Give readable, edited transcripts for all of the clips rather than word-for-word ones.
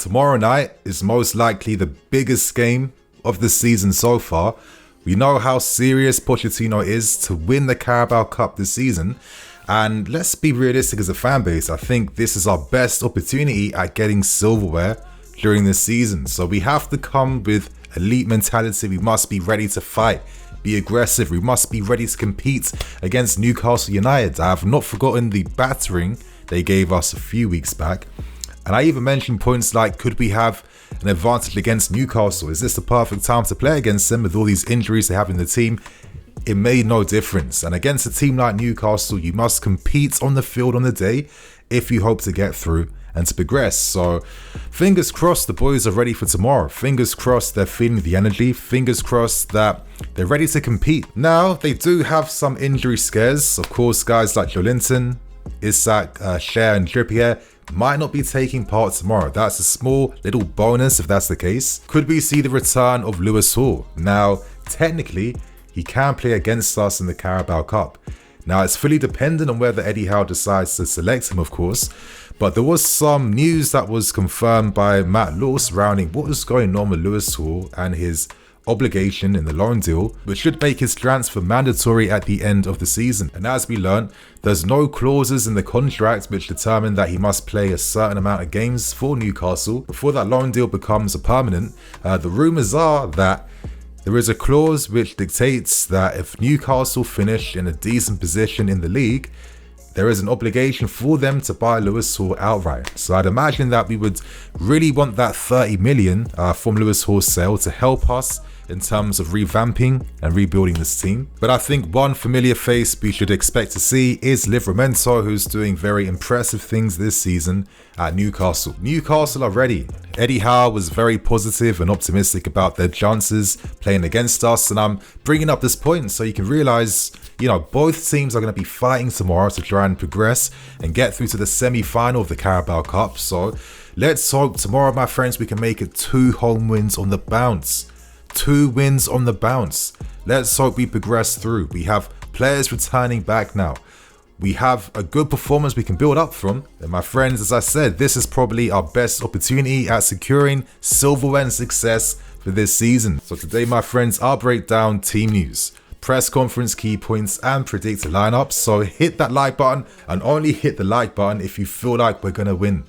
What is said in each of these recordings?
tomorrow night is most likely the biggest game of the season so far. We know how serious Pochettino is to win the Carabao Cup this season. And let's be realistic as a fan base. I think this is our best opportunity at getting silverware during this season. So we have to come with elite mentality. We must be ready to fight, be aggressive. We must be ready to compete against Newcastle United. I have not forgotten the battering they gave us a few weeks back. And I even mentioned points like, could we have an advantage against Newcastle? Is this the perfect time to play against them with all these injuries they have in the team? It made no difference. And against a team like Newcastle, you must compete on the field on the day if you hope to get through and to progress. So fingers crossed the boys are ready for tomorrow. Fingers crossed they're feeling the energy. Fingers crossed that they're ready to compete. Now, they do have some injury scares. Of course, guys like Jolinton, Isak, Cher and Trippier might not be taking part tomorrow. That's a small little bonus if that's the case. Could we see the return of Lewis Hall? Now, technically, he can play against us in the Carabao Cup. Now, it's fully dependent on whether Eddie Howe decides to select him, of course. But there was some news that was confirmed by Matt Law surrounding what was going on with Lewis Hall and his obligation in the loan deal, which should make his transfer mandatory at the end of the season. And as we learned, there's no clauses in the contract which determine that he must play a certain amount of games for Newcastle before that loan deal becomes a permanent. The rumours are that there is a clause which dictates that if Newcastle finish in a decent position in the league, there is an obligation for them to buy Lewis Hall outright. So I'd imagine that we would really want that 30 million from Lewis Hall's sale to help us in terms of revamping and rebuilding this team. But I think one familiar face we should expect to see is Livramento, who's doing very impressive things this season at Newcastle. Newcastle are ready. Eddie Howe was very positive and optimistic about their chances playing against us. And I'm bringing up this point so you can realize, both teams are going to be fighting tomorrow to try and progress and get through to the semi-final of the Carabao Cup. So let's hope tomorrow, my friends, we can make it 2 home wins on the bounce. 2 wins on the bounce. Let's hope we progress through. We have players returning back now. We have a good performance we can build up from. And my friends, as I said, this is probably our best opportunity at securing silverware and success for this season. So today, my friends, I'll break down team news, press conference key points and predicted lineups. So hit that like button and only hit the like button if you feel like we're going to win.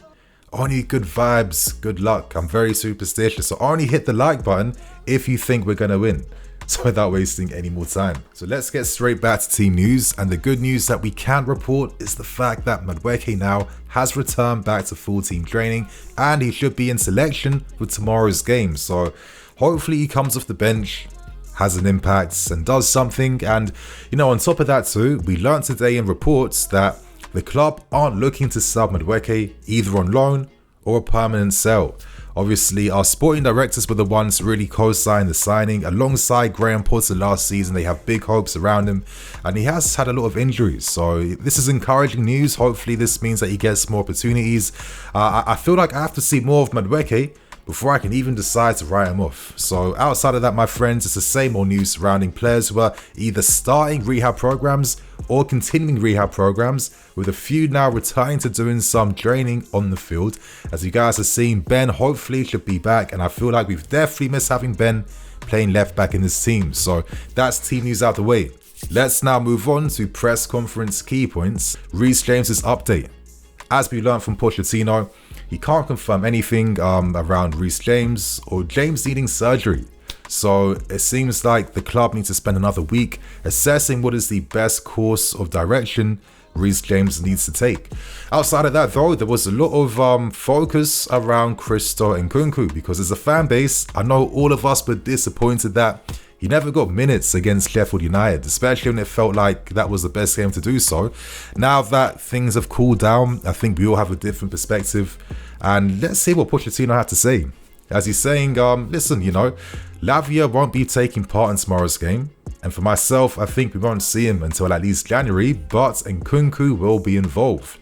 Only good vibes, good luck. I'm very superstitious, so only hit the like button if you think we're going to win. So without wasting any more time. So let's get straight back to team news. And the good news that we can report is the fact that Madueke now has returned back to full team training and he should be in selection for tomorrow's game. So hopefully he comes off the bench, has an impact and does something. And, on top of that too, we learned today in reports that the club aren't looking to sub Madueke either on loan or a permanent sale. Obviously, our sporting directors were the ones to really co-sign the signing. Alongside Graham Potter last season, they have big hopes around him and he has had a lot of injuries. So this is encouraging news. Hopefully this means that he gets more opportunities. I feel like I have to see more of Madueke before I can even decide to write him off. So outside of that, my friends, it's the same old news surrounding players who are either starting rehab programs or continuing rehab programs, with a few now returning to doing some training on the field. As you guys have seen, Ben hopefully should be back, and I feel like we've definitely missed having Ben playing left back in this team. So that's team news out the way. Let's now move on to press conference key points. Reece James's update. As we learned from Pochettino, he can't confirm anything around Reece James or James needing surgery. So it seems like the club needs to spend another week assessing what is the best course of direction Reece James needs to take. Outside of that though, there was a lot of focus around Christo Nkunku, because as a fan base, I know all of us were disappointed that he never got minutes against Sheffield United, especially when it felt like that was the best game to do so. Now that things have cooled down, I think we all have a different perspective. And let's see what Pochettino had to say. As he's saying, listen, Lavia won't be taking part in tomorrow's game. And for myself, I think we won't see him until at least January, but Nkunku will be involved.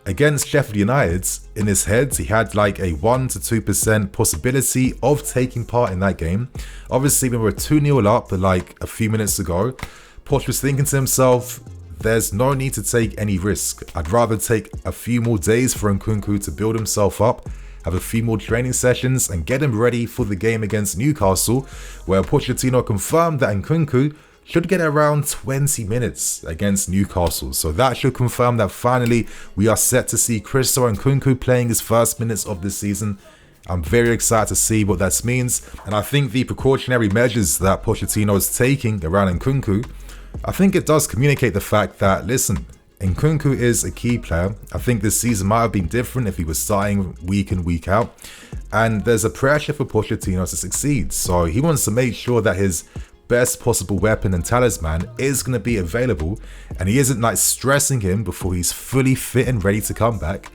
Against Sheffield United, in his head, he had like a 1 to 2% possibility of taking part in that game. Obviously, when we were 2-0 up like a few minutes ago, Poch was thinking to himself, there's no need to take any risk. I'd rather take a few more days for Nkunku to build himself up, have a few more training sessions and get him ready for the game against Newcastle, where Pochettino confirmed that Nkunku should get around 20 minutes against Newcastle. So that should confirm that finally we are set to see Christopher Nkunku playing his first minutes of this season. I'm very excited to see what that means. And I think the precautionary measures that Pochettino is taking around Nkunku, I think it does communicate the fact that, listen, Nkunku is a key player. I think this season might have been different if he was starting week in, week out. And there's a pressure for Pochettino to succeed. So he wants to make sure that his best possible weapon and talisman is going to be available. And he isn't like stressing him before he's fully fit and ready to come back.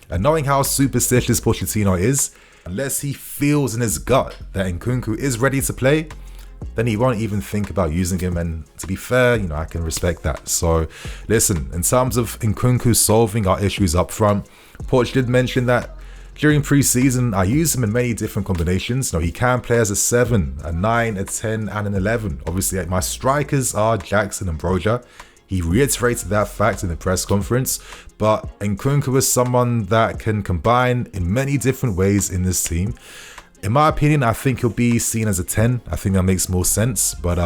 And knowing how superstitious Pochettino is, unless he feels in his gut that Nkunku is ready to play, then he won't even think about using him. And to be fair, I can respect that. So listen, in terms of Nkunku solving our issues up front, Poch did mention that during pre-season, I use him in many different combinations. He can play as a 7, a 9, a 10, and an 11. Obviously, my strikers are Jackson and Broja. He reiterated that fact in the press conference, but Nkunku is someone that can combine in many different ways in this team. In my opinion, I think he'll be seen as a 10. I think that makes more sense, but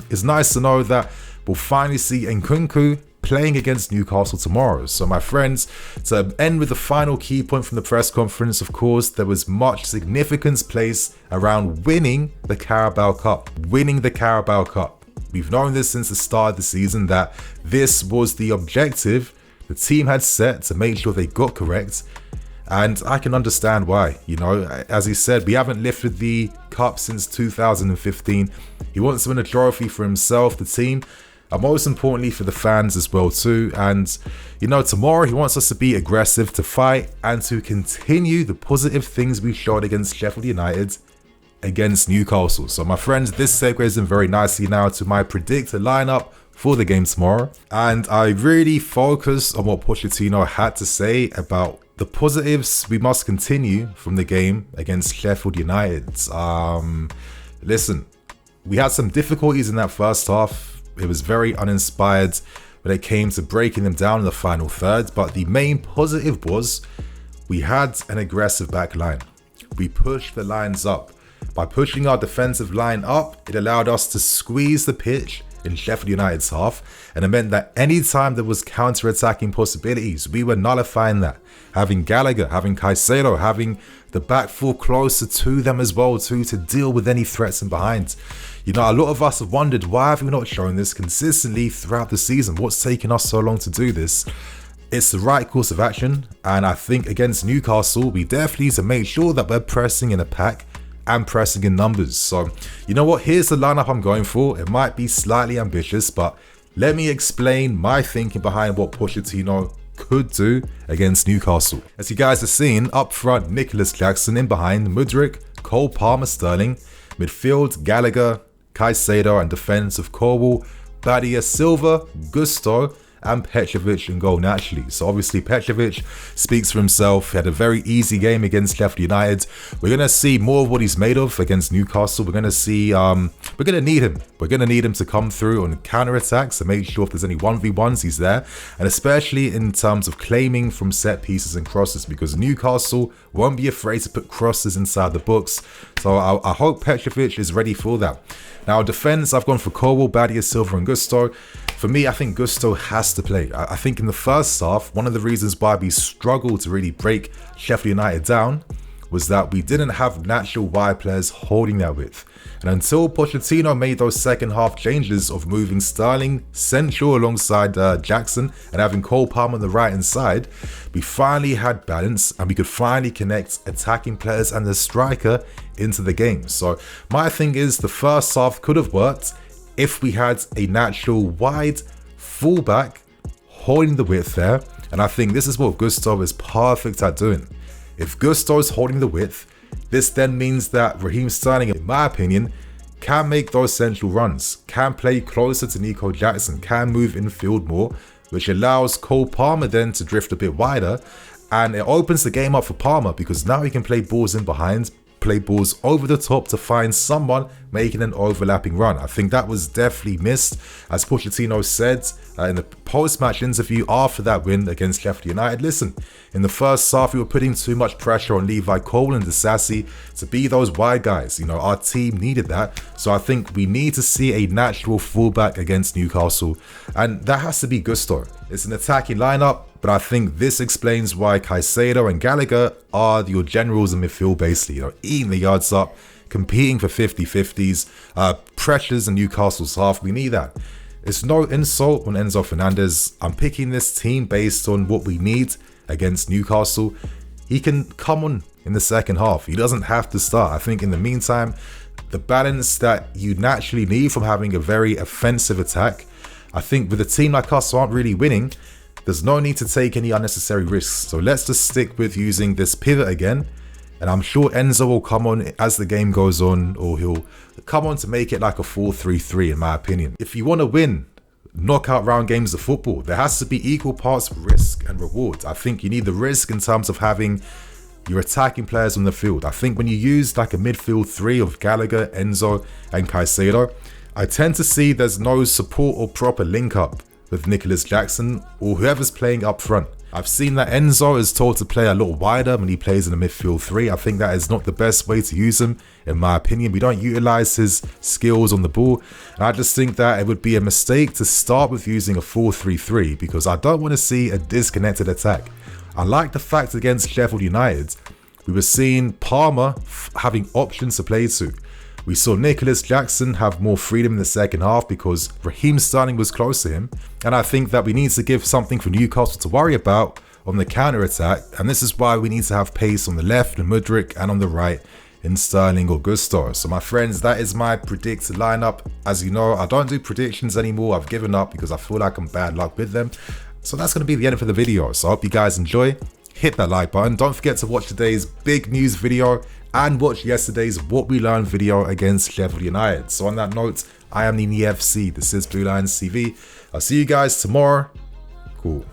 it's nice to know that we'll finally see Nkunku playing against Newcastle tomorrow. So my friends, to end with the final key point from the press conference, of course, there was much significance placed around winning the Carabao Cup. Winning the Carabao Cup. We've known this since the start of the season that this was the objective the team had set to make sure they got correct. And I can understand why. As he said, we haven't lifted the cup since 2015. He wants to win a trophy for himself, the team, and most importantly for the fans as well too. And tomorrow he wants us to be aggressive, to fight, and to continue the positive things we showed against Sheffield United against Newcastle. So my friends, this segues in very nicely now to my predicted lineup for the game tomorrow. And I really focused on what Pochettino had to say about the positives we must continue from the game against Sheffield United. Listen, we had some difficulties in that first half. It was very uninspired when it came to breaking them down in the final third. But the main positive was we had an aggressive back line. We pushed the lines up. By pushing our defensive line up, it allowed us to squeeze the pitch in Sheffield United's half, and it meant that anytime there was counter-attacking possibilities, we were nullifying that. Having Gallagher, having Caicedo, having the back four closer to them as well too, to deal with any threats in behind. A lot of us have wondered, why have we not shown this consistently throughout the season? What's taking us so long to do this? It's the right course of action, and I think against Newcastle, we definitely need to make sure that we're pressing in a pack and pressing in numbers. So, here's the lineup I'm going for. It might be slightly ambitious, but let me explain my thinking behind what Pochettino could do against Newcastle. As you guys have seen, up front, Nicholas Jackson, in behind, Mudryk, Cole Palmer, Sterling, midfield, Gallagher, Caicedo, and defense of Corwall, Badia, Silva, Gusto, and Petrovic in goal naturally. So obviously Petrovic speaks for himself. He had a very easy game against Sheffield United. We're going to see more of what he's made of against Newcastle. We're going to see, we're going to need him. We're going to need him to come through on counter-attacks to make sure if there's any 1v1s, he's there. And especially in terms of claiming from set pieces and crosses, because Newcastle won't be afraid to put crosses inside the books. So I hope Petrovic is ready for that. Now defense, I've gone for Corwall, Badia, Silva, and Gusto. For me, I think Gusto has to play. I think in the first half, one of the reasons why we struggled to really break Sheffield United down was that we didn't have natural wide players holding that width. And until Pochettino made those second half changes of moving Sterling central alongside Jackson and having Cole Palmer on the right hand side, we finally had balance and we could finally connect attacking players and the striker into the game. So my thing is, the first half could have worked if we had a natural wide fullback holding the width there. And I think this is what Gusto is perfect at doing. If Gusto is holding the width, this then means that Raheem Sterling, in my opinion, can make those central runs, can play closer to Nico Jackson, can move infield more, which allows Cole Palmer then to drift a bit wider. And it opens the game up for Palmer because now he can play balls in behind, play balls over the top to find someone, making an overlapping run. I think that was definitely missed, as Pochettino said in the post-match interview after that win against Sheffield United. Listen, in the first half, we were putting too much pressure on Levi Cole and Disasi to be those wide guys. You know, our team needed that. So I think we need to see a natural fullback against Newcastle, and that has to be Gusto. It's an attacking lineup, but I think this explains why Caicedo and Gallagher are your generals in midfield, basically, you know, eating the yards up, competing for 50-50s, pressures in Newcastle's half. We need that. It's no insult on Enzo Fernandez. I'm picking this team based on what we need against Newcastle. He can come on in the second half. He doesn't have to start. I think in the meantime, the balance that you naturally need from having a very offensive attack, I think with a team like us who aren't really winning, there's no need to take any unnecessary risks. So let's just stick with using this pivot again. And I'm sure Enzo will come on as the game goes on, or he'll come on to make it like a 4-3-3 in my opinion. If you want to win knockout round games of football, there has to be equal parts risk and reward. I think you need the risk in terms of having your attacking players on the field. I think when you use like a midfield three of Gallagher, Enzo and Caicedo, I tend to see there's no support or proper link up with Nicholas Jackson or whoever's playing up front. I've seen that Enzo is told to play a little wider when he plays in the midfield three. I think that is not the best way to use him, in my opinion. We don't utilize his skills on the ball. And I just think that it would be a mistake to start with using a 4-3-3 because I don't want to see a disconnected attack. I like the fact against Sheffield United, we were seeing Palmer having options to play to. We saw Nicholas Jackson have more freedom in the second half because Raheem Sterling was close to him. And I think that we need to give something for Newcastle to worry about on the counter-attack. And this is why we need to have pace on the left in Mudryk and on the right in Sterling or Gusto. So my friends, that is my predicted lineup. As you know, I don't do predictions anymore. I've given up because I feel like I'm bad luck with them. So that's going to be the end of the video. So I hope you guys enjoy. Hit that like button. Don't forget to watch today's big news video and watch yesterday's What We Learned video against Sheffield United. So on that note, I am Nini FC. This is BlueLionsTV. I'll see you guys tomorrow. Cool.